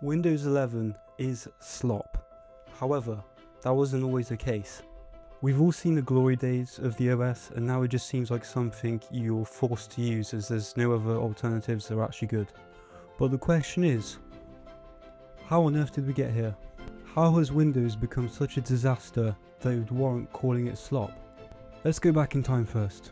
Windows 11 is slop. However, that wasn't always the case. We've all seen the glory days of the OS, and now it just seems like something you're forced to use as there's no other alternatives that are actually good. But the question is, how on earth did we get here? How has Windows become such a disaster that it would warrant calling it slop? Let's go back in time first.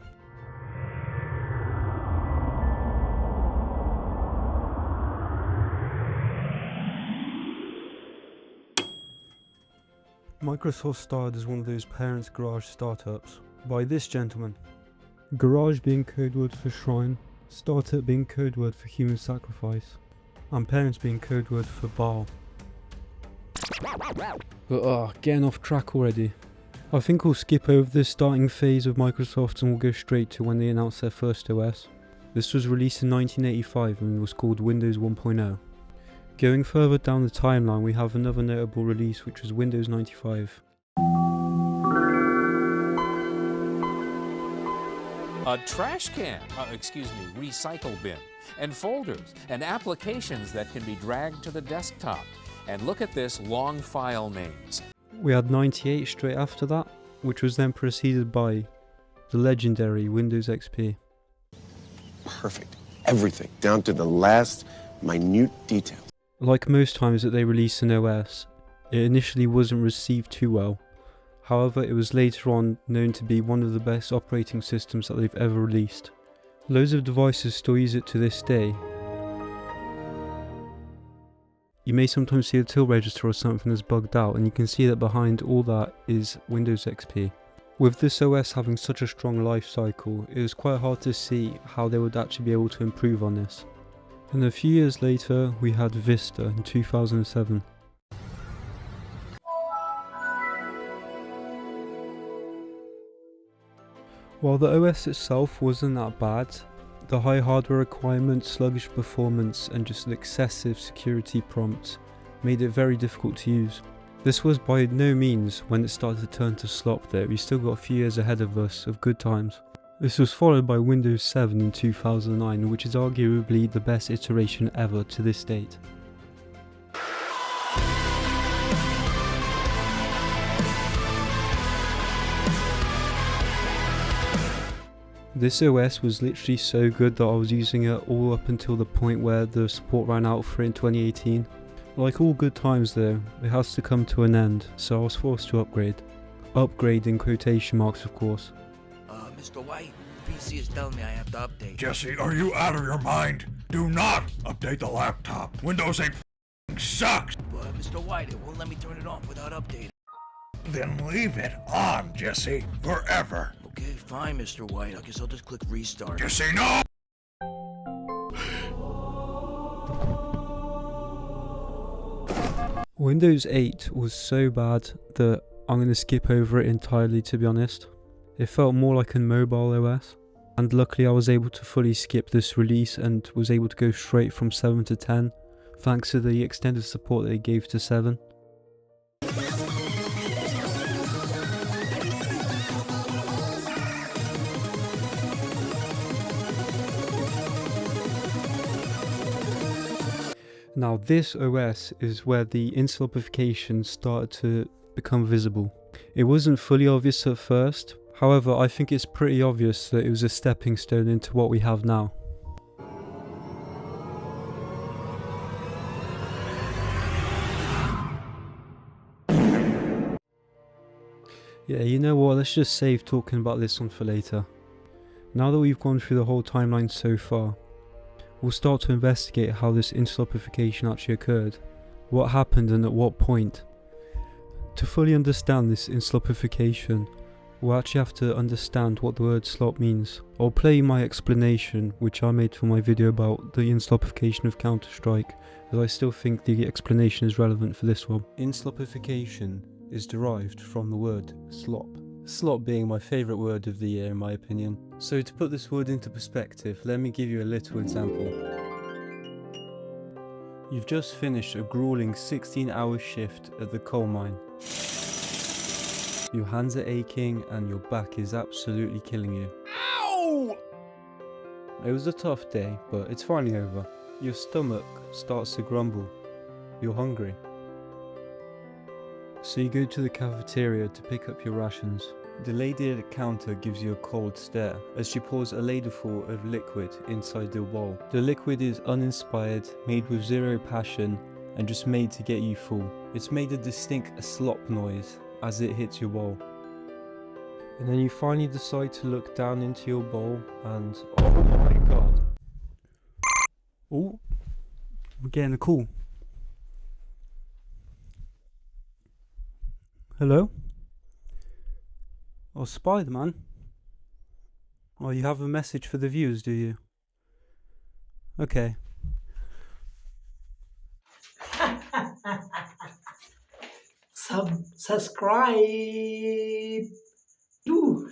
Microsoft started as one of those parents' garage startups by this gentleman. Garage being code word for shrine, startup being code word for human sacrifice, and parents being code word for Baal. But getting off track already. I think we'll skip over the starting phase of Microsoft and we'll go straight to when they announced their first OS. This was released in 1985 and was called Windows 1.0. Going further down the timeline, we have another notable release, which was Windows 95. A trash can, recycle bin, and folders, and applications that can be dragged to the desktop. And look at this long file names. We had 98 straight after that, which was then preceded by the legendary Windows XP. Perfect. Everything, down to the last minute detail. Like most times that they release an OS, it initially wasn't received too well. However, it was later on known to be one of the best operating systems that they've ever released. Loads of devices still use it to this day. You may sometimes see a till register or something that's bugged out, and you can see that behind all that is Windows XP. With this OS having such a strong life cycle, it was quite hard to see how they would actually be able to improve on this. And a few years later, we had Vista in 2007. While the OS itself wasn't that bad, the high hardware requirements, sluggish performance, and just an excessive security prompt made it very difficult to use. This was by no means when it started to turn to slop though. We still got a few years ahead of us of good times. This was followed by Windows 7 in 2009, which is arguably the best iteration ever to this date. This OS was literally so good that I was using it all up until the point where the support ran out for it in 2018. Like all good times though, it has to come to an end, so I was forced to upgrade. Upgrade in quotation marks, of course. Mr. White, the PC is telling me I have to update. Jesse, are you out of your mind? Do not update the laptop. Windows 8 sucks. But Mr. White, it won't let me turn it off without updating. Then leave it on, Jesse, forever. Okay, fine, Mr. White. I guess I'll just click restart. Jesse, no! Windows 8 was so bad that I'm going to skip over it entirely, to be honest. It felt more like a mobile OS, and luckily I was able to fully skip this release and was able to go straight from 7 to 10 thanks to the extended support that they gave to 7. Now this OS is where the Enslopification started to become visible. It wasn't fully obvious at first, however I think it's pretty obvious that it was a stepping stone into what we have now. Yeah, you know what, let's just save talking about this one for later. Now that we've gone through the whole timeline so far, we'll start to investigate how this Enslopification actually occurred, what happened and at what point. To fully understand this Enslopification, we'll actually have to understand what the word slop means. I'll play my explanation, which I made for my video about the Enslopification of Counter-Strike, as I still think the explanation is relevant for this one. Enslopification is derived from the word slop. Slop being my favourite word of the year in my opinion. So to put this word into perspective, let me give you a little example. You've just finished a grueling 16-hour shift at the coal mine. Your hands are aching and your back is absolutely killing you. Ow! It was a tough day, but it's finally over. Your stomach starts to grumble. you're hungry. So you go to the cafeteria to pick up your rations. The lady at the counter gives you a cold stare as she pours a ladleful of liquid inside the bowl. The liquid is uninspired, made with zero passion, and just made to get you full. It's made a distinct slop noise as it hits your bowl. And then you finally decide to look down into your bowl and oh my god. Oh, we're getting a call. Hello? Oh, Spider-Man? Oh, you have a message for the viewers, do you? Okay. Subscribe to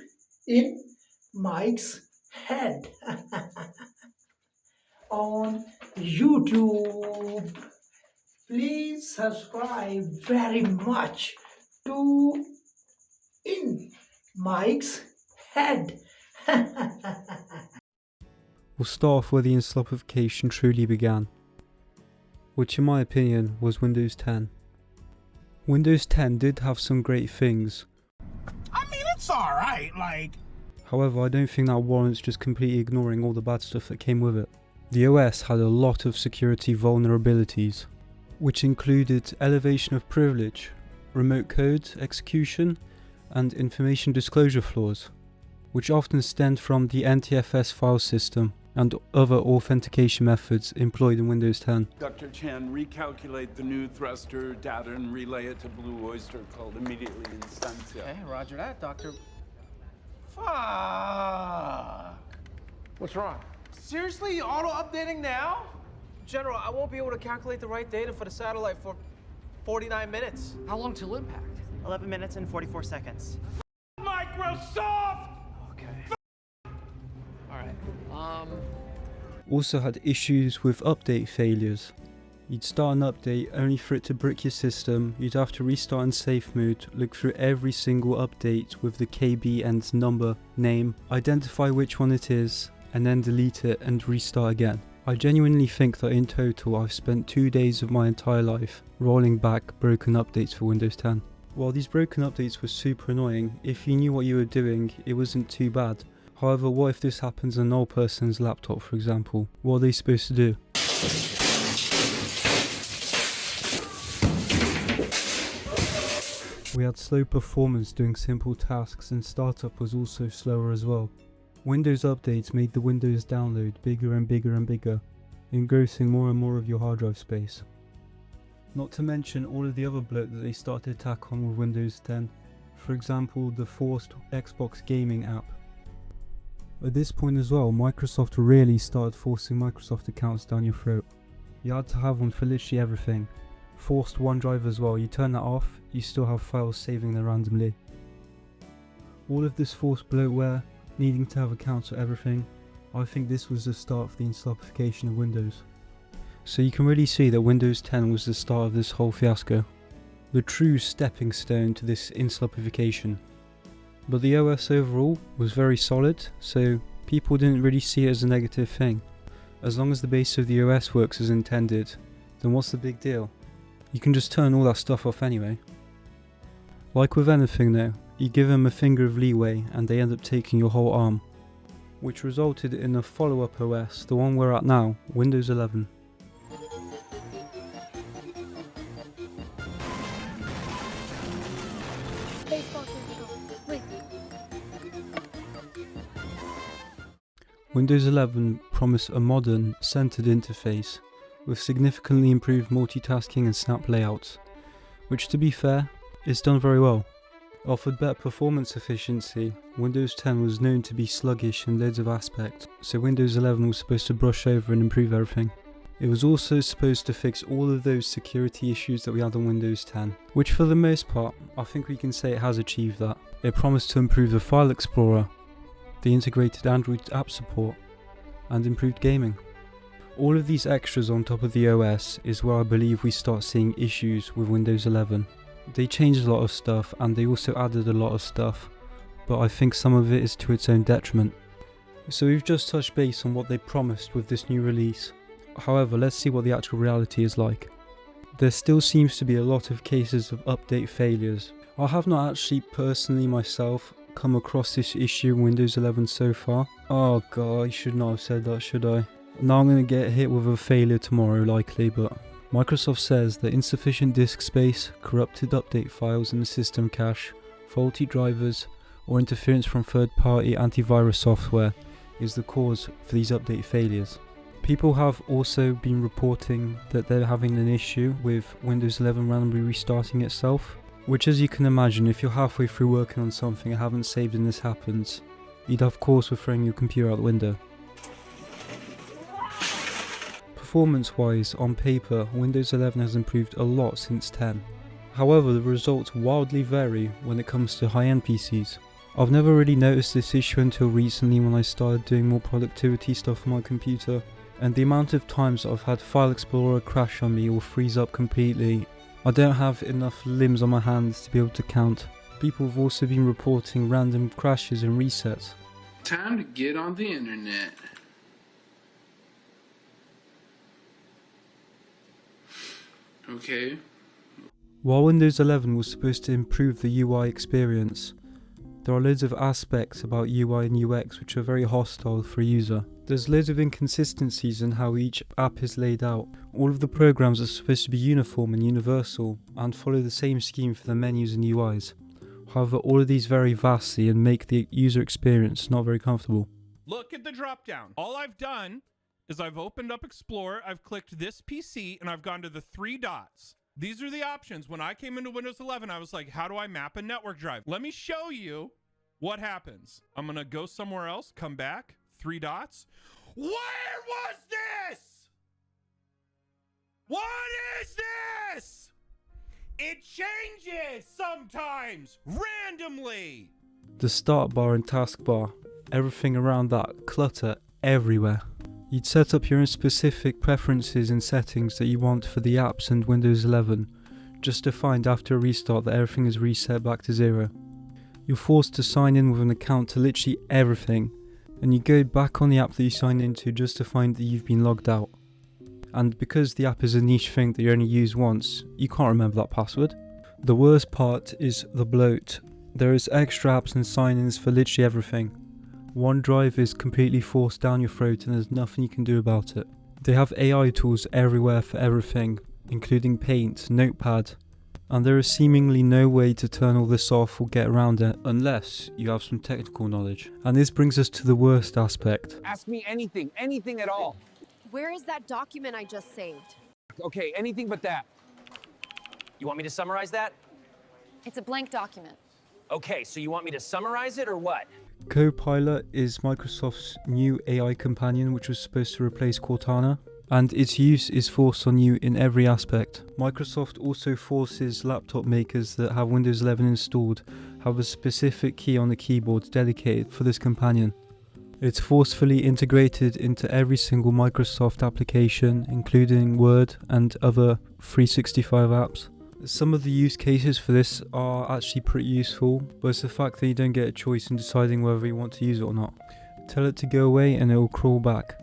in Mike's head on YouTube. Please subscribe very much to in Mike's head. We'll start off where the Enslopification truly began, which in my opinion was Windows 10. Windows 10 did have some great things. I mean, it's alright, like... However, I don't think that warrants just completely ignoring all the bad stuff that came with it. The OS had a lot of security vulnerabilities, which included elevation of privilege, remote code execution, and information disclosure flaws, which often stemmed from the NTFS file system and other authentication methods employed in Windows 10. Dr. Chan, recalculate the new thruster data and relay it to Blue Oyster called immediately instantia. Okay, roger that, Doctor. Fuck! What's wrong? Seriously, you auto-updating now? General, I won't be able to calculate the right data for the satellite for 49 minutes. How long till impact? 11 minutes and 44 seconds. Microsoft! Okay. Alright. Also had issues with update failures. You'd start an update only for it to brick your system, you'd have to restart in safe mode, look through every single update with the KB and number, name, identify which one it is, and then delete it and restart again. I genuinely think that in total I've spent 2 days of my entire life rolling back broken updates for Windows 10. While these broken updates were super annoying, if you knew what you were doing, it wasn't too bad. However, what if this happens on an old person's laptop, for example? What are they supposed to do? We had slow performance doing simple tasks, and startup was also slower as well. Windows updates made the Windows download bigger and bigger and bigger, engrossing more and more of your hard drive space. Not to mention all of the other bloat that they started to tack on with Windows 10. For example, the forced Xbox gaming app. At this point as well, Microsoft really started forcing Microsoft accounts down your throat. You had to have one for literally everything. Forced OneDrive as well, you turn that off, you still have files saving there randomly. All of this forced bloatware, needing to have accounts for everything, I think this was the start of the Enslopification of Windows. So you can really see that Windows 10 was the start of this whole fiasco. The true stepping stone to this Enslopification. But the OS overall was very solid, so people didn't really see it as a negative thing. As long as the base of the OS works as intended, then what's the big deal? You can just turn all that stuff off anyway. Like with anything though, you give them a finger of leeway and they end up taking your whole arm. Which resulted in a follow-up OS, the one we're at now, Windows 11. Windows 11 promised a modern, centered interface with significantly improved multitasking and snap layouts, which to be fair, is done very well. Offered better performance efficiency, Windows 10 was known to be sluggish in loads of aspects, so Windows 11 was supposed to brush over and improve everything. It was also supposed to fix all of those security issues that we had on Windows 10, which for the most part, I think we can say it has achieved that. It promised to improve the File Explorer, the integrated Android app support, and improved gaming. All of these extras on top of the OS is where I believe we start seeing issues with Windows 11. They changed a lot of stuff and they also added a lot of stuff, but I think some of it is to its own detriment. So we've just touched base on what they promised with this new release. However, let's see what the actual reality is like. there still seems to be a lot of cases of update failures. I have not actually personally myself come across this issue in Windows 11 so far. Oh god, I should not have said that, should I? Now I'm going to get hit with a failure tomorrow likely, but Microsoft says that insufficient disk space, corrupted update files in the system cache, faulty drivers, or interference from third-party antivirus software is the cause for these update failures. People have also been reporting that they're having an issue with Windows 11 randomly restarting itself, which, as you can imagine, if you're halfway through working on something and haven't saved and this happens, you'd of course be throwing your computer out the window. Performance-wise, on paper, Windows 11 has improved a lot since 10. However, the results wildly vary when it comes to high-end PCs. I've never really noticed this issue until recently when I started doing more productivity stuff on my computer, and the amount of times I've had File Explorer crash on me or freeze up completely, I don't have enough limbs on my hands to be able to count. People have also been reporting random crashes and resets. Time to get on the internet. Okay. While Windows 11 was supposed to improve the UI experience, there are loads of aspects about UI and UX which are very hostile for a user. There's loads of inconsistencies in how each app is laid out. All of the programs are supposed to be uniform and universal and follow the same scheme for the menus and UIs. However, all of these vary vastly and make the user experience not very comfortable. Look at the drop down. All I've done is I've opened up Explorer, I've clicked this PC, and I've gone to the 3 dots. These are the options. When I came into Windows 11, I was like, how do I map a network drive? Let me show you what happens. I'm going to go somewhere else, come back, 3 dots. Where was this? What is this? It changes sometimes, randomly. The start bar and taskbar, everything around that, clutter everywhere. You'd set up your own specific preferences and settings that you want for the apps and Windows 11, just to find after a restart that everything is reset back to 0. You're forced to sign in with an account to literally everything, and you go back on the app that you signed into just to find that you've been logged out. And because the app is a niche thing that you only use once, you can't remember that password. The worst part is the bloat. There is extra apps and sign-ins for literally everything. OneDrive is completely forced down your throat and there's nothing you can do about it. They have AI tools everywhere for everything, including Paint, Notepad, and there is seemingly no way to turn all this off or get around it unless you have some technical knowledge. And this brings us to the worst aspect. Ask me anything at all. Where is that document I just saved? Okay, anything but that. You want me to summarize that? It's a blank document. Okay, so you want me to summarize it or what? Copilot is Microsoft's new AI companion which was supposed to replace Cortana, and its use is forced on you in every aspect. Microsoft also forces laptop makers that have Windows 11 installed have a specific key on the keyboard dedicated for this companion. It's forcefully integrated into every single Microsoft application, including Word and other 365 apps. Some of the use cases for this are actually pretty useful, but it's the fact that you don't get a choice in deciding whether you want to use it or not. Tell it to go away and it will crawl back.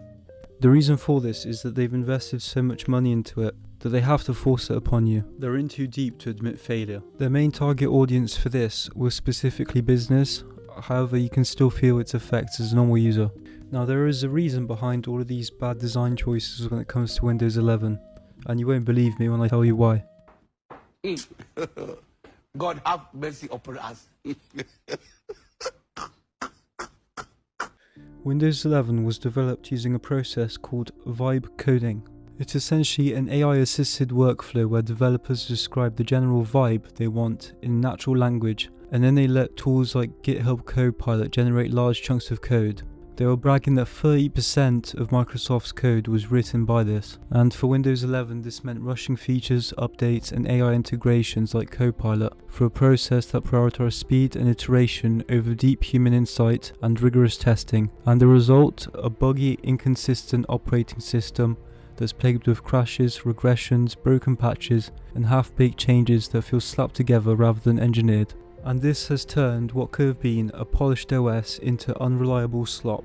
The reason for this is that they've invested so much money into it that they have to force it upon you. They're in too deep to admit failure. Their main target audience for this was specifically business, however you can still feel its effects as a normal user. Now there is a reason behind all of these bad design choices when it comes to Windows 11, and you won't believe me when I tell you why. God have mercy upon us. Windows 11 was developed using a process called vibe coding. It's essentially an AI-assisted workflow where developers describe the general vibe they want in natural language, and then they let tools like GitHub Copilot generate large chunks of code. They were bragging that 30% of Microsoft's code was written by this, and for Windows 11 this meant rushing features, updates and AI integrations like Copilot for a process that prioritized speed and iteration over deep human insight and rigorous testing, and the result, a buggy, inconsistent operating system that's plagued with crashes, regressions, broken patches and half-baked changes that feel slapped together rather than engineered. And this has turned what could have been a polished OS into unreliable slop.